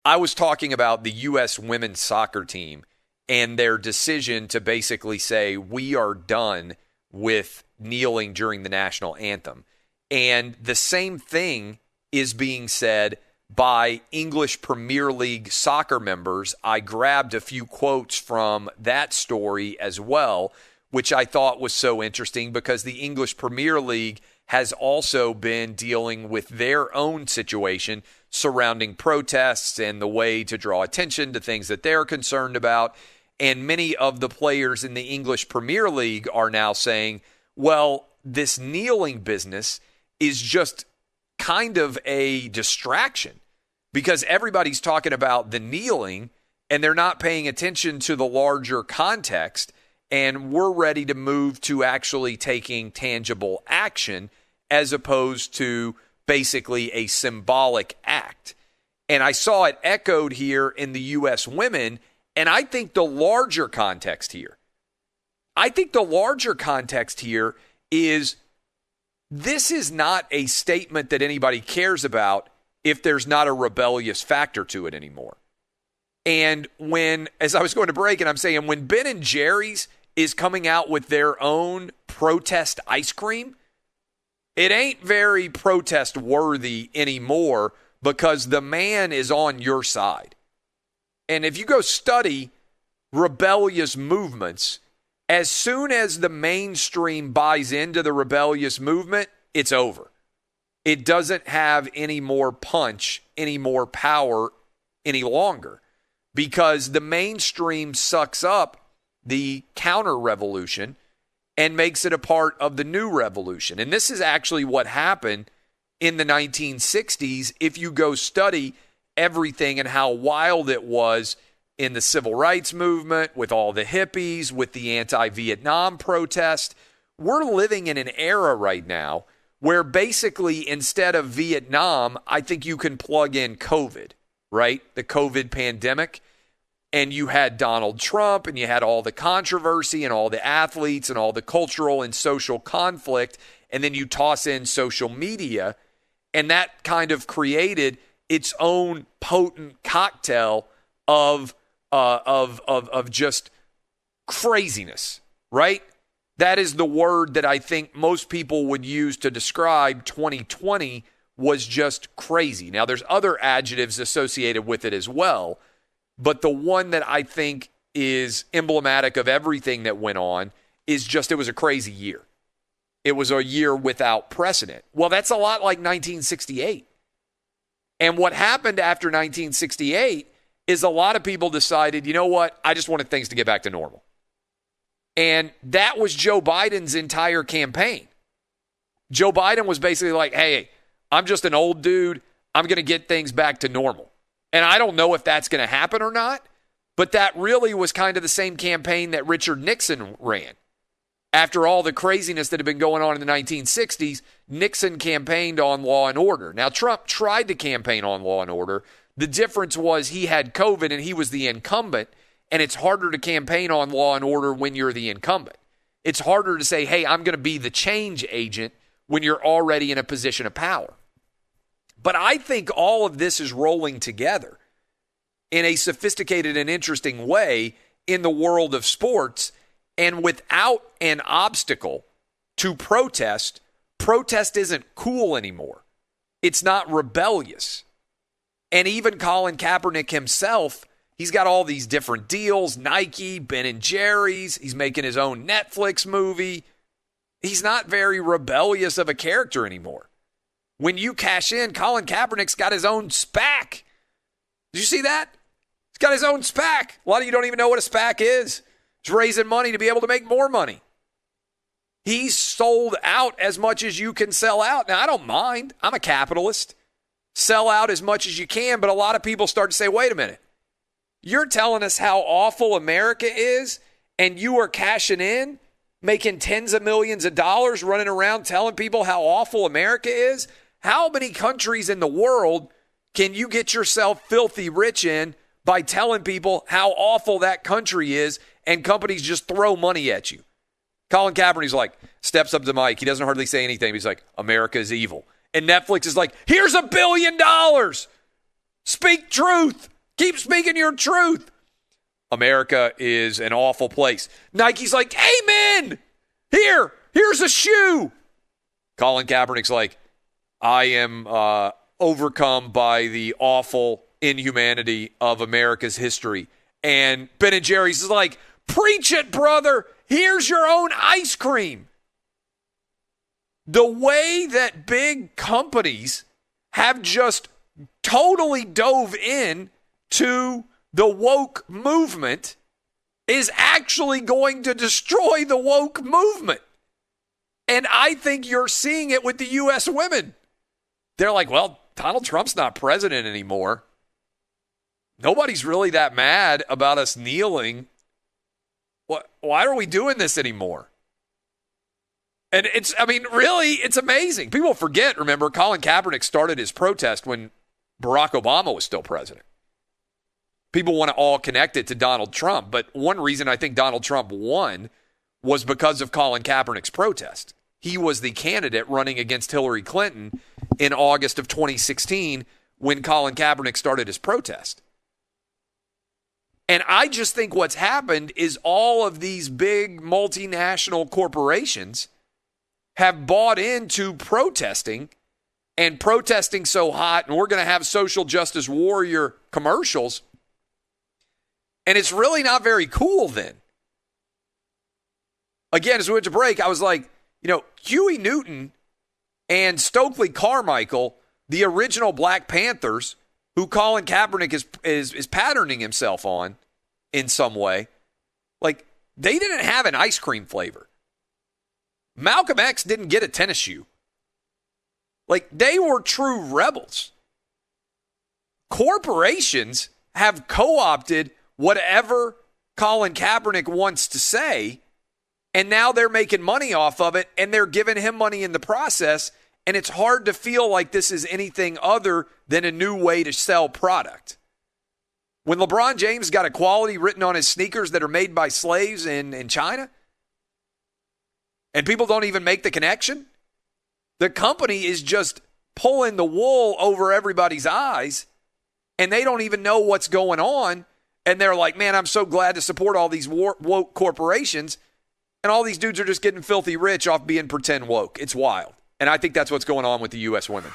I was talking about the U.S. women's soccer team and their decision to basically say, we are done with kneeling during the national anthem. And the same thing is being said by English Premier League soccer members. I grabbed a few quotes from that story as well, which I thought was so interesting because the English Premier League has also been dealing with their own situation surrounding protests and the way to draw attention to things that they're concerned about. And many of the players in the English Premier League are now saying, well, this kneeling business is just kind of a distraction because everybody's talking about the kneeling and they're not paying attention to the larger context. And we're ready to move to actually taking tangible action as opposed to basically a symbolic act. And I saw it echoed here in the U.S. women. And I think the larger context here is this is not a statement that anybody cares about if there's not a rebellious factor to it anymore. And when, as I was going to break, and I'm saying when Ben & Jerry's is coming out with their own protest ice cream, it ain't very protest worthy anymore because the man is on your side. And if you go study rebellious movements, as soon as the mainstream buys into the rebellious movement, it's over. It doesn't have any more punch, any more power any longer because the mainstream sucks up the counter-revolution and makes it a part of the new revolution. And this is actually what happened in the 1960s if you go study everything and how wild it was in the civil rights movement, with all the hippies, with the anti-Vietnam protest. We're living in an era right now where basically instead of Vietnam, I think you can plug in COVID, right? The COVID pandemic. And you had Donald Trump and you had all the controversy and all the athletes and all the cultural and social conflict. And then you toss in social media and that kind of created its own potent cocktail of just craziness, right? That is the word that I think most people would use to describe 2020 was just crazy. Now, there's other adjectives associated with it as well. But the one that I think is emblematic of everything that went on is just it was a crazy year. It was a year without precedent. Well, that's a lot like 1968. And what happened after 1968 is a lot of people decided, you know what, I just wanted things to get back to normal. And that was Joe Biden's entire campaign. Joe Biden was basically like, hey, I'm just an old dude. I'm going to get things back to normal. And I don't know if that's going to happen or not, but that really was kind of the same campaign that Richard Nixon ran. After all the craziness that had been going on in the 1960s, Nixon campaigned on law and order. Now, Trump tried to campaign on law and order. The difference was he had COVID and he was the incumbent, and it's harder to campaign on law and order when you're the incumbent. It's harder to say, hey, I'm going to be the change agent when you're already in a position of power. But I think all of this is rolling together in a sophisticated and interesting way in the world of sports. And without an obstacle to protest, protest isn't cool anymore. It's not rebellious. And even Colin Kaepernick himself, he's got all these different deals, Nike, Ben & Jerry's. He's making his own Netflix movie. He's not very rebellious of a character anymore. When you cash in, Colin Kaepernick's got his own SPAC. Did you see that? He's got his own SPAC. A lot of you don't even know what a SPAC is. It's raising money to be able to make more money. He's sold out as much as you can sell out. Now, I don't mind. I'm a capitalist. Sell out as much as you can, but a lot of people start to say, wait a minute. You're telling us how awful America is, and you are cashing in, making tens of millions of dollars, running around telling people how awful America is? How many countries in the world can you get yourself filthy rich in by telling people how awful that country is and companies just throw money at you? Colin Kaepernick's like, steps up to the mic. He doesn't hardly say anything. He's like, America is evil. And Netflix is like, here's $1 billion. Speak truth. Keep speaking your truth. America is an awful place. Nike's like, amen. Here's a shoe. Colin Kaepernick's like, I am overcome by the awful inhumanity of America's history. And Ben & Jerry's is like, preach it, brother. Here's your own ice cream. The way that big companies have just totally dove in to the woke movement is actually going to destroy the woke movement. And I think you're seeing it with the U.S. women. They're like, well, Donald Trump's not president anymore. Nobody's really that mad about us kneeling. Why are we doing this anymore? And it's amazing. People forget, remember, Colin Kaepernick started his protest when Barack Obama was still president. People want to all connect it to Donald Trump, but one reason I think Donald Trump won was because of Colin Kaepernick's protest. He was the candidate running against Hillary Clinton in August of 2016 when Colin Kaepernick started his protest. And I just think what's happened is all of these big multinational corporations have bought into protesting, and protesting so hot, and we're going to have social justice warrior commercials. And it's really not very cool then. Again, as we went to break, I was like, Huey Newton and Stokely Carmichael, the original Black Panthers, who Colin Kaepernick is patterning himself on in some way, like, they didn't have an ice cream flavor. Malcolm X didn't get a tennis shoe. Like, they were true rebels. Corporations have co-opted whatever Colin Kaepernick wants to say, and now they're making money off of it, and they're giving him money in the process, and it's hard to feel like this is anything other than a new way to sell product. When LeBron James got equality written on his sneakers that are made by slaves in China, and people don't even make the connection, the company is just pulling the wool over everybody's eyes, and they don't even know what's going on, and they're like, man, I'm so glad to support all these woke corporations, and all these dudes are just getting filthy rich off being pretend woke. It's wild. And I think that's what's going on with the U.S. women.